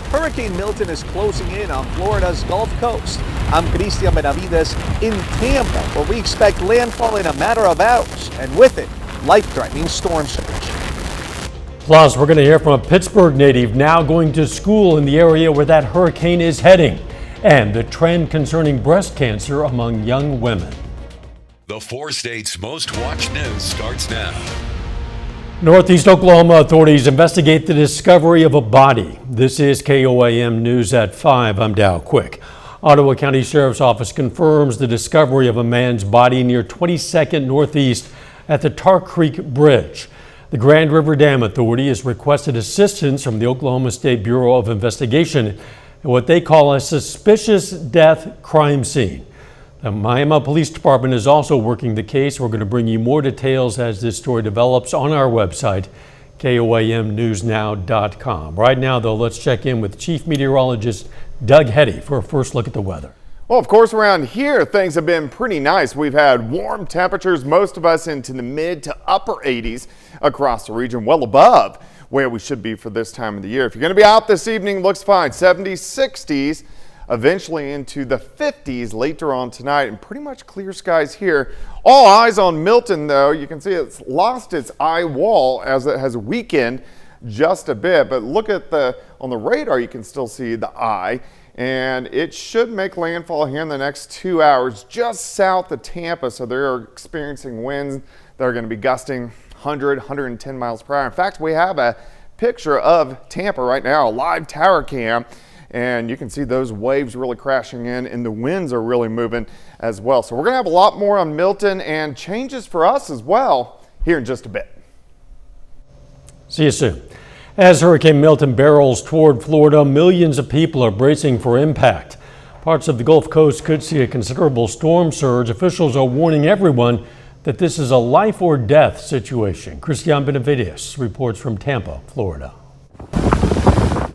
Hurricane Milton is closing in on Florida's Gulf Coast. I'm Cristian Benavides in Tampa, where we expect landfall in a matter of hours, and with it, life-threatening storm surge. Plus, we're going to hear from a Pittsburgh native now going to school in the area where that hurricane is heading, and the trend concerning breast cancer among young women. The 4 states' most watched news starts now. Northeast Oklahoma authorities investigate the discovery of a body. This is KOAM News at 5. I'm Dow Quick. Ottawa County Sheriff's Office confirms the discovery of a man's body near 22nd Northeast at the Tar Creek Bridge. The Grand River Dam Authority has requested assistance from the Oklahoma State Bureau of Investigation at what they call a suspicious death crime scene. The Miami Police Department is also working the case. We're going to bring you more details as this story develops on our website, KOAMnewsnow.com. Right now, though, let's check in with Chief Meteorologist Doug Hetty for a first look at the weather. Well, of course, around here, things have been pretty nice. We've had warm temperatures, most of us into the mid to upper 80s across the region, well above where we should be for this time of the year. If you're going to be out this evening, looks fine. 70s, 60s. Eventually into the 50s later on tonight, and pretty much clear skies here. All eyes on Milton, though. You can see it's lost its eye wall as it has weakened just a bit, but look at on the radar, you can still see the eye, and it should make landfall here in the next 2 hours just south of Tampa. So they're experiencing winds that are going to be gusting 100, 110 miles per hour. In fact, we have a picture of Tampa right now, a live tower cam. And you can see those waves really crashing in, and the winds are really moving as well. So we're going to have a lot more on Milton and changes for us as well here in just a bit. See you soon. As Hurricane Milton barrels toward Florida, millions of people are bracing for impact. Parts of the Gulf Coast could see a considerable storm surge. Officials are warning everyone that this is a life or death situation. Cristian Benavides reports from Tampa, Florida.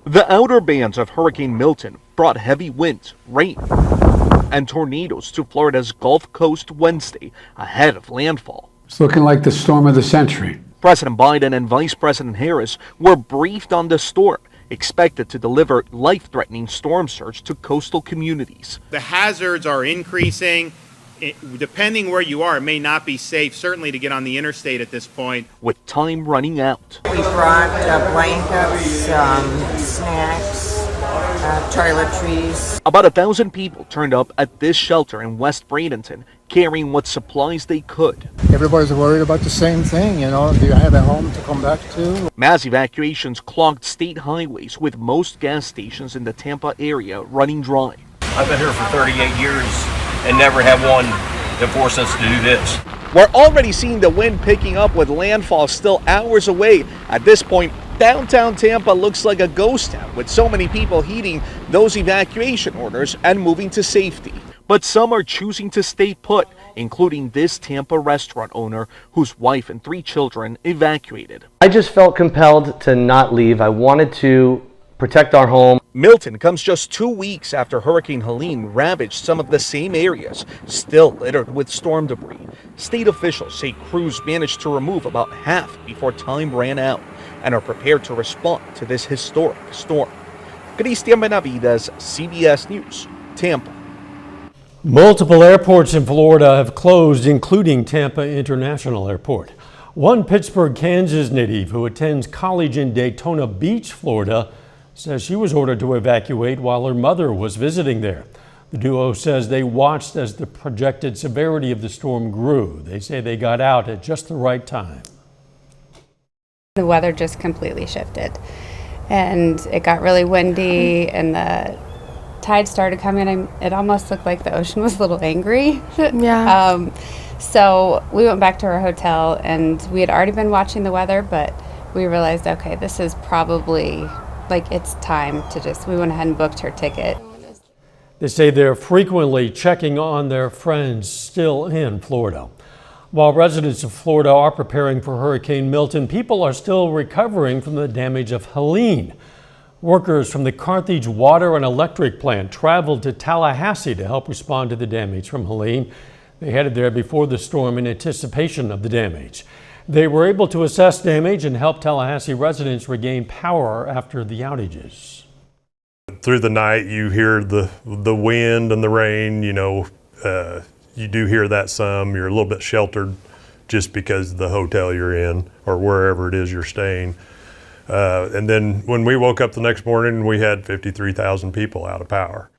The outer bands of Hurricane Milton brought heavy winds, rain, and tornadoes to Florida's Gulf Coast Wednesday ahead of landfall. It's looking like the storm of the century. President Biden and Vice President Harris were briefed on the storm, expected to deliver life-threatening storm surge to coastal communities. The hazards are increasing. Depending where you are, it may not be safe, certainly to get on the interstate at this point. With time running out. We brought blankets, snacks, toiletries. About 1,000 people turned up at this shelter in West Bradenton, carrying what supplies they could. Everybody's worried about the same thing, do you have a home to come back to? Mass evacuations clogged state highways, with most gas stations in the Tampa area running dry. I've been here for 38 years. And never have one that forced us to do this. We're already seeing the wind picking up with landfall still hours away. At this point, downtown Tampa looks like a ghost town with so many people heeding those evacuation orders and moving to safety. But some are choosing to stay put, including this Tampa restaurant owner whose wife and 3 children evacuated. I just felt compelled to not leave. I wanted to protect our home. Milton comes just 2 weeks after Hurricane Helene ravaged some of the same areas, still littered with storm debris. State officials say crews managed to remove about half before time ran out and are prepared to respond to this historic storm. Cristian Benavides, CBS News, Tampa. Multiple airports in Florida have closed, including Tampa International Airport. One Pittsburgh, Kansas native who attends college in Daytona Beach, Florida, says she was ordered to evacuate while her mother was visiting there. The duo says they watched as the projected severity of the storm grew. They say they got out at just the right time. The weather just completely shifted, and it got really windy, and the tide started coming. It almost looked like the ocean was a little angry. Yeah. So we went back to our hotel, and we had already been watching the weather, but we realized, okay, this is probably it's time to we went ahead and booked her ticket. They say they're frequently checking on their friends still in Florida. While residents of Florida are preparing for Hurricane Milton, people are still recovering from the damage of Helene. Workers from the Carthage Water and Electric Plant traveled to Tallahassee to help respond to the damage from Helene. They headed there before the storm in anticipation of the damage. They were able to assess damage and help Tallahassee residents regain power after the outages. through the night you hear the wind and the rain. You do hear that some. You're a little bit sheltered just because of the hotel you're in or wherever it is you're staying. And then when we woke up the next morning, we had 53,000 people out of power.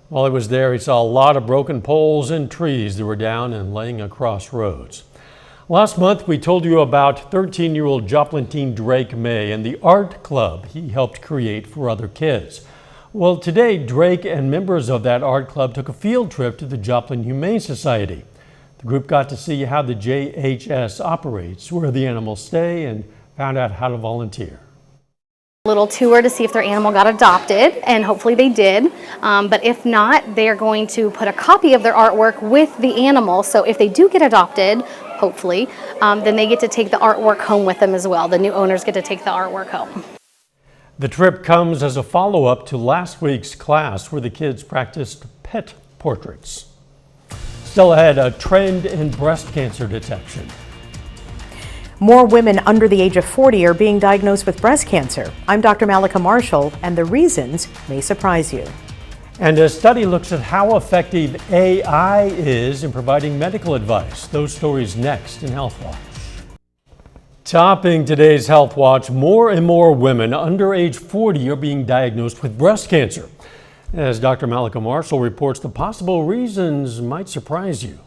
While he was there, he saw a lot of broken poles and trees that were down and laying across roads. Last month, we told you about 13-year-old Joplin teen Drake May and the art club he helped create for other kids. Well, today, Drake and members of that art club took a field trip to the Joplin Humane Society. The group got to see how the JHS operates, where the animals stay, and found out how to volunteer. Little tour to see if their animal got adopted, and hopefully they did. But if not, they are going to put a copy of their artwork with the animal. So if they do get adopted, hopefully, then they get to take the artwork home with them as well. The new owners get to take the artwork home. The trip comes as a follow-up to last week's class where the kids practiced pet portraits. Still ahead, a trend in breast cancer detection. More women under the age of 40 are being diagnosed with breast cancer. I'm Dr. Malika Marshall, and the reasons may surprise you. And a study looks at how effective AI is in providing medical advice. Those stories next in Health Watch. Topping today's Health Watch, more and more women under age 40 are being diagnosed with breast cancer. As Dr. Malika Marshall reports, the possible reasons might surprise you.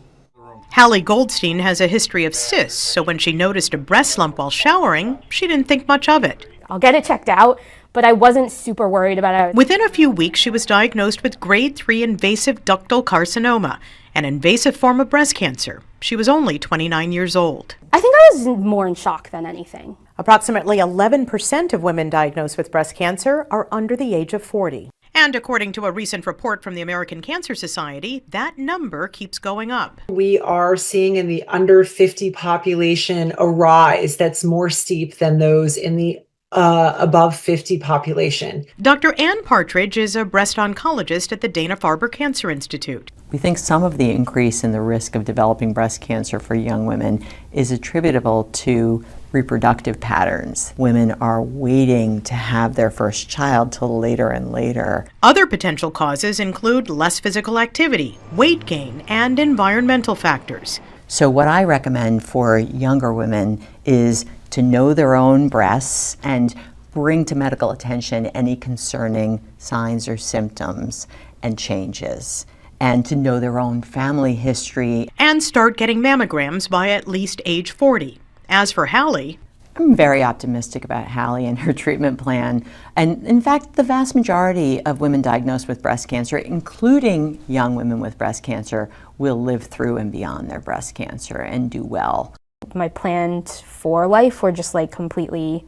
Hallie Goldstein has a history of cysts, so when she noticed a breast lump while showering, she didn't think much of it. I'll get it checked out, but I wasn't super worried about it. Within a few weeks, she was diagnosed with grade 3 invasive ductal carcinoma, an invasive form of breast cancer. She was only 29 years old. I think I was more in shock than anything. Approximately 11% of women diagnosed with breast cancer are under the age of 40. And according to a recent report from the American Cancer Society, that number keeps going up. We are seeing in the under 50 population a rise that's more steep than those in the above 50 population. Dr. Ann Partridge is a breast oncologist at the Dana-Farber Cancer Institute. We think some of the increase in the risk of developing breast cancer for young women is attributable to reproductive patterns. Women are waiting to have their first child till later and later. Other potential causes include less physical activity, weight gain, and environmental factors. So what I recommend for younger women is to know their own breasts and bring to medical attention any concerning signs or symptoms and changes, and to know their own family history. And start getting mammograms by at least age 40. As for Hallie, I'm very optimistic about Hallie and her treatment plan. And in fact, the vast majority of women diagnosed with breast cancer, including young women with breast cancer, will live through and beyond their breast cancer and do well. My plans for life were just completely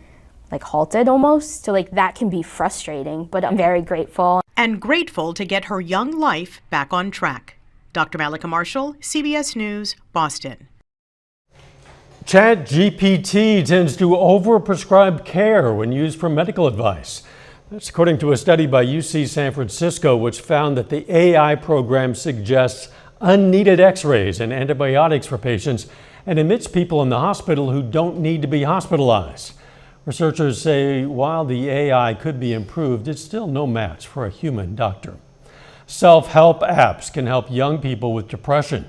halted almost. So that can be frustrating, but I'm very grateful. And grateful to get her young life back on track. Dr. Malika Marshall, CBS News, Boston. ChatGPT tends to overprescribe care when used for medical advice. That's according to a study by UC San Francisco, which found that the AI program suggests unneeded x-rays and antibiotics for patients and admits people in the hospital who don't need to be hospitalized. Researchers say while the AI could be improved, it's still no match for a human doctor. Self-help apps can help young people with depression.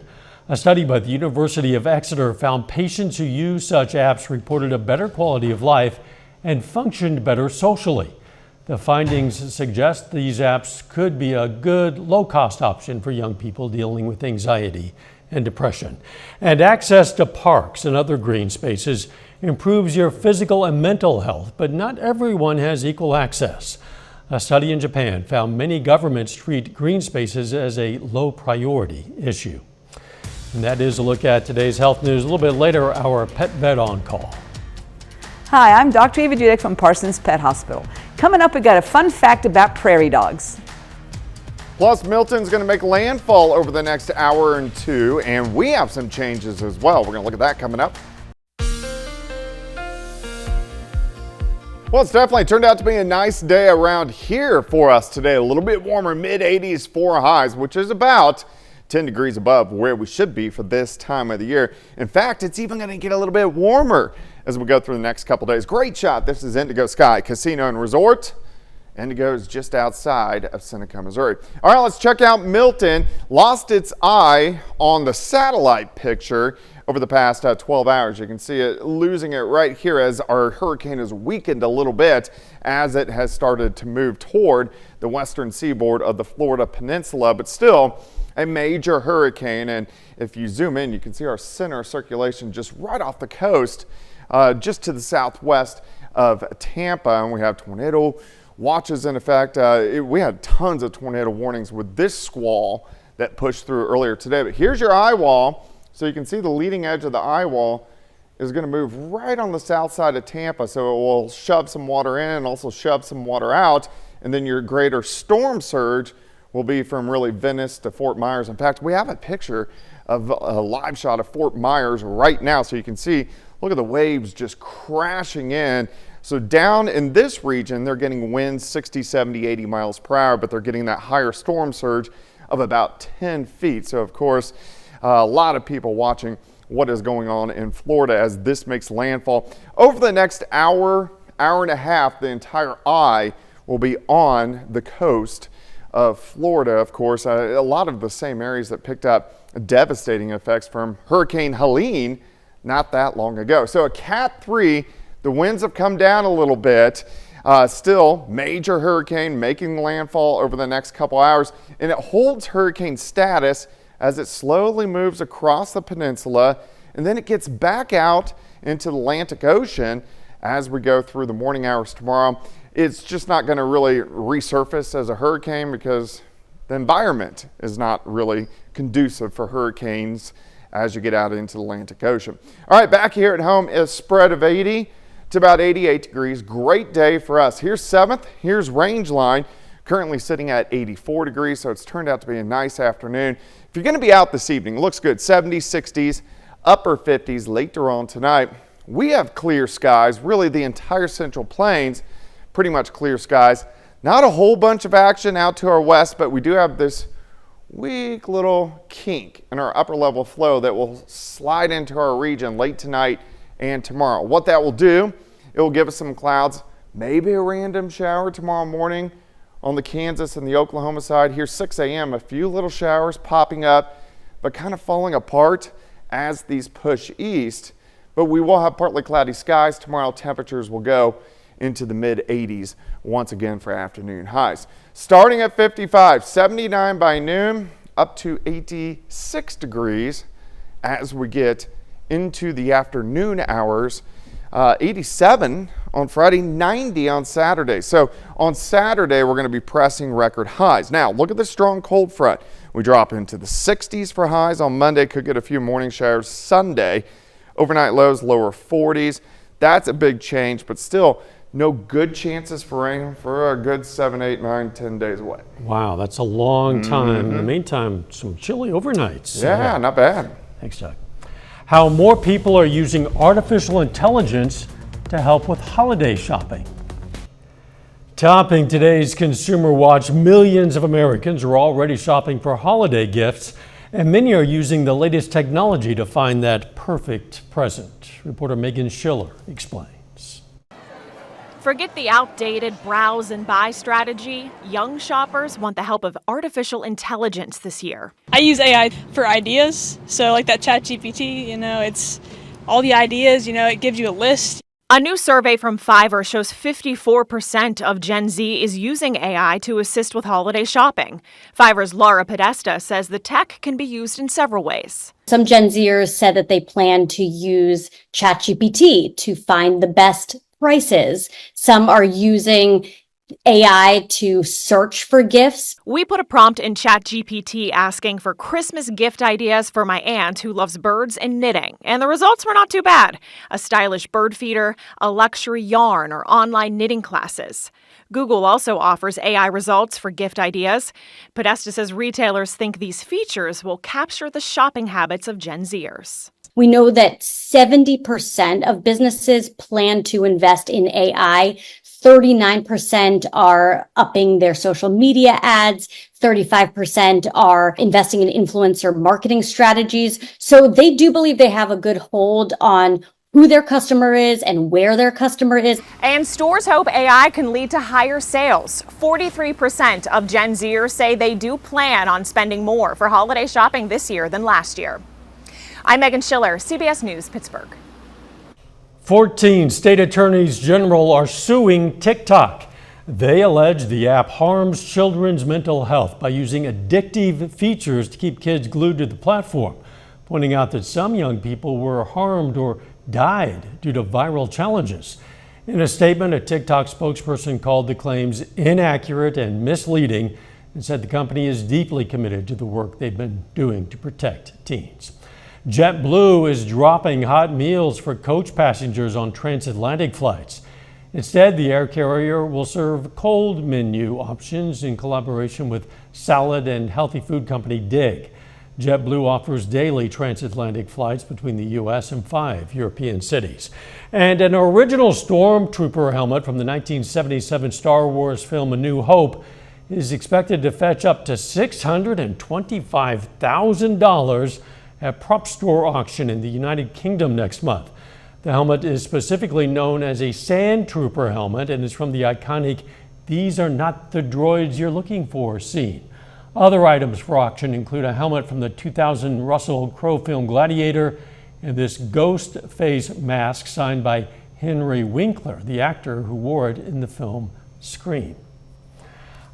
A study by the University of Exeter found patients who use such apps reported a better quality of life and functioned better socially. The findings suggest these apps could be a good low-cost option for young people dealing with anxiety and depression. And access to parks and other green spaces improves your physical and mental health, but not everyone has equal access. A study in Japan found many governments treat green spaces as a low priority issue. And that is a look at today's health news. A little bit later, our pet vet on call. Hi, I'm Dr. Eva Dudek from Parsons Pet Hospital. Coming up, we got a fun fact about prairie dogs. Plus, Milton's going to make landfall over the next hour or two, and we have some changes as well. We're going to look at that coming up. Well, it's definitely turned out to be a nice day around here for us today. A little bit warmer, mid-80s for highs, which is about 10 degrees above where we should be for this time of the year. In fact, it's even going to get a little bit warmer as we go through the next couple days. Great shot. This is Indigo Sky Casino and Resort. and it goes just outside of Seneca, Missouri. All right, let's check out Milton. Lost its eye on the satellite picture over the past 12 hours. You can see it losing it right here as our hurricane has weakened a little bit as it has started to move toward the western seaboard of the Florida Peninsula, but still a major hurricane. And if you zoom in, you can see our center of circulation just right off the coast, just to the southwest of Tampa, and we have tornado watches in effect. We had tons of tornado warnings with this squall that pushed through earlier today. But here's your eye wall. So you can see the leading edge of the eye wall is going to move right on the south side of Tampa. So it will shove some water in and also shove some water out. And then your greater storm surge will be from really Venice to Fort Myers. In fact, we have a picture of a live shot of Fort Myers right now. So you can see, look at the waves just crashing in. So down in this region, they're getting winds 60, 70, 80 miles per hour, but they're getting that higher storm surge of about 10 feet. So of course, a lot of people watching what is going on in Florida as this makes landfall. Over the next hour, hour and a half, the entire eye will be on the coast of Florida. Of course, a lot of the same areas that picked up devastating effects from Hurricane Helene not that long ago. So a Cat 3, the winds have come down a little bit. Still, major hurricane making landfall over the next couple hours, and it holds hurricane status as it slowly moves across the peninsula, and then it gets back out into the Atlantic Ocean as we go through the morning hours tomorrow. It's just not going to really resurface as a hurricane because the environment is not really conducive for hurricanes as you get out into the Atlantic Ocean. All right, back here at home is spread of 80 to about 88 degrees. Great day for us. Here's 7th. Here's Rangeline, currently sitting at 84 degrees, so it's turned out to be a nice afternoon. If you're going to be out this evening, it looks good. 70s, 60s, upper 50s later on tonight. We have clear skies, really the entire Central Plains, pretty much clear skies. Not a whole bunch of action out to our west, but we do have this weak little kink in our upper level flow that will slide into our region late tonight and tomorrow. What that will do, it will give us some clouds, maybe a random shower tomorrow morning on the Kansas and the Oklahoma side. Here 6 a.m., a few little showers popping up, but kind of falling apart as these push east. But we will have partly cloudy skies. Tomorrow temperatures will go into the mid 80s once again for afternoon highs. Starting at 55, 79 by noon, up to 86 degrees as we get into the afternoon hours. 87 on Friday, 90 on Saturday. So on Saturday, we're going to be pressing record highs. Now, look at the strong cold front. We drop into the 60s for highs on Monday, could get a few morning showers Sunday. Overnight lows, lower 40s. That's a big change, but still no good chances for rain for a good 7, 8, 9, 10 days away. Wow, that's a long time. In the meantime, some chilly overnights. Yeah, not bad. Thanks, Doug. How more people are using artificial intelligence to help with holiday shopping. Topping today's Consumer Watch, millions of Americans are already shopping for holiday gifts, and many are using the latest technology to find that perfect present. Reporter Megan Schiller explains. Forget the outdated browse and buy strategy. Young shoppers want the help of artificial intelligence this year. I use AI for ideas. So like that ChatGPT, it's all the ideas, it gives you a list. A new survey from Fiverr shows 54% of Gen Z is using AI to assist with holiday shopping. Fiverr's Laura Podesta says the tech can be used in several ways. Some Gen Zers said that they plan to use ChatGPT to find the best prices. Some are using AI to search for gifts. We put a prompt in ChatGPT asking for Christmas gift ideas for my aunt who loves birds and knitting, and the results were not too bad. A stylish bird feeder, a luxury yarn, or online knitting classes. Google also offers AI results for gift ideas. Podesta says retailers think these features will capture the shopping habits of Gen Zers. We know that 70% of businesses plan to invest in AI. 39% are upping their social media ads. 35% are investing in influencer marketing strategies. So they do believe they have a good hold on who their customer is and where their customer is. And stores hope AI can lead to higher sales. 43% of Gen Zers say they do plan on spending more for holiday shopping this year than last year. I'm Megan Schiller, CBS News, Pittsburgh. 14 state attorneys general are suing TikTok. They allege the app harms children's mental health by using addictive features to keep kids glued to the platform, pointing out that some young people were harmed or died due to viral challenges. In a statement, a TikTok spokesperson called the claims inaccurate and misleading and said the company is deeply committed to the work they've been doing to protect teens. JetBlue is dropping hot meals for coach passengers on transatlantic flights. Instead, the air carrier will serve cold menu options in collaboration with salad and healthy food company Dig. JetBlue offers daily transatlantic flights between the U.S. and 5 European cities. And an original Stormtrooper helmet from the 1977 Star Wars film A New Hope is expected to fetch up to $625,000 at Prop Store auction in the United Kingdom next month. The helmet is specifically known as a Sand Trooper helmet and is from the iconic "These are not the droids you're looking for" scene. Other items for auction include a helmet from the 2000 Russell Crowe film Gladiator and this ghost face mask signed by Henry Winkler, the actor who wore it in the film Scream.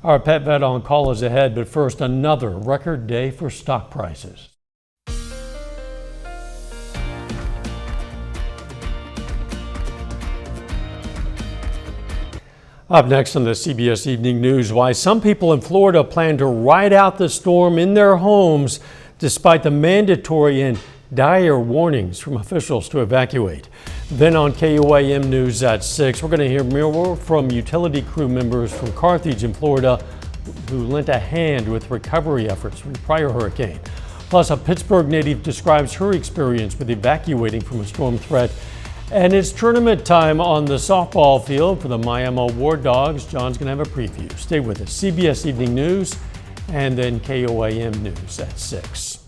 Our Pet Vet on Call is ahead, but first, another record day for stock prices. Up next on the CBS Evening News, why some people in Florida plan to ride out the storm in their homes despite the mandatory and dire warnings from officials to evacuate. Then on KOAM News at 6, we're going to hear more from utility crew members from Carthage in Florida who lent a hand with recovery efforts from the prior hurricane. Plus, a Pittsburgh native describes her experience with evacuating from a storm threat. And it's tournament time on the softball field for the Miami War Dogs. John's going to have a preview. Stay with us. CBS Evening News and then KOAM News at 6.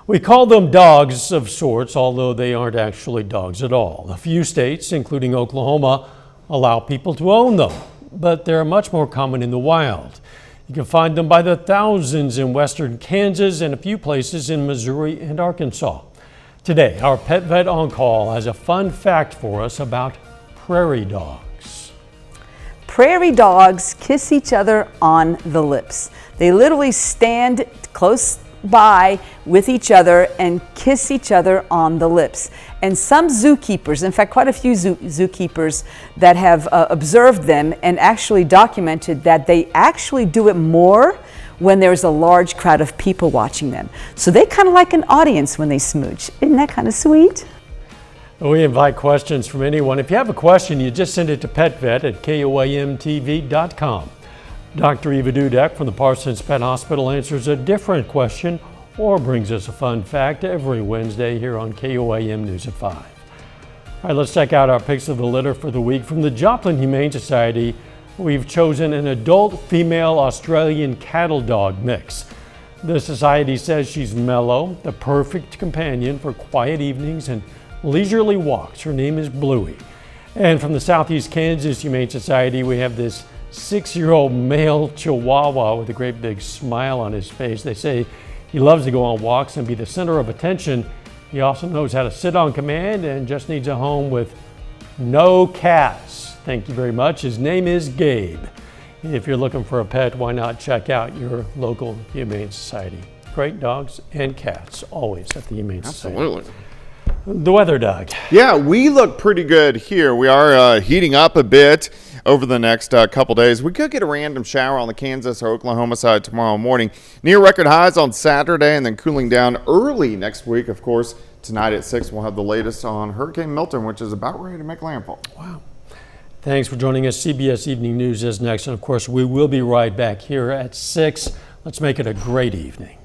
We call them dogs of sorts, although they aren't actually dogs at all. A few states, including Oklahoma, allow people to own them, but they're much more common in the wild. You can find them by the thousands in western Kansas and a few places in Missouri and Arkansas. Today, our Pet Vet on Call has a fun fact for us about prairie dogs. Prairie dogs kiss each other on the lips. They literally stand close by with each other and kiss each other on the lips. And some zookeepers, in fact, quite a few zookeepers that have observed them and actually documented that they actually do it more when there's a large crowd of people watching them. So they kind of like an audience when they smooch. Isn't that kind of sweet? We invite questions from anyone. If you have a question, you just send it to petvet@koamtv.com. Dr. Eva Dudek from the Parsons Pet Hospital answers a different question or brings us a fun fact every Wednesday here on KOAM News at 5. All right, let's check out our picks of the litter for the week. From the Joplin Humane Society, we've chosen an adult female Australian cattle dog mix. The society says she's mellow, the perfect companion for quiet evenings and leisurely walks. Her name is Bluey. And from the Southeast Kansas Humane Society, we have this 6-year-old male Chihuahua with a great big smile on his face. They say he loves to go on walks and be the center of attention. He also knows how to sit on command and just needs a home with no cats. Thank you very much. His name is Gabe. If you're looking for a pet, why not check out your local Humane Society? Great dogs and cats, always at the Humane Society. Absolutely. The weather, Doug. Yeah, we look pretty good here. We are heating up a bit over the next couple days. We could get a random shower on the Kansas or Oklahoma side tomorrow morning. Near record highs on Saturday and then cooling down early next week. Of course, tonight at 6, we'll have the latest on Hurricane Milton, which is about ready to make landfall. Wow. Thanks for joining us. CBS Evening News is next. And of course, we will be right back here at 6. Let's make it a great evening.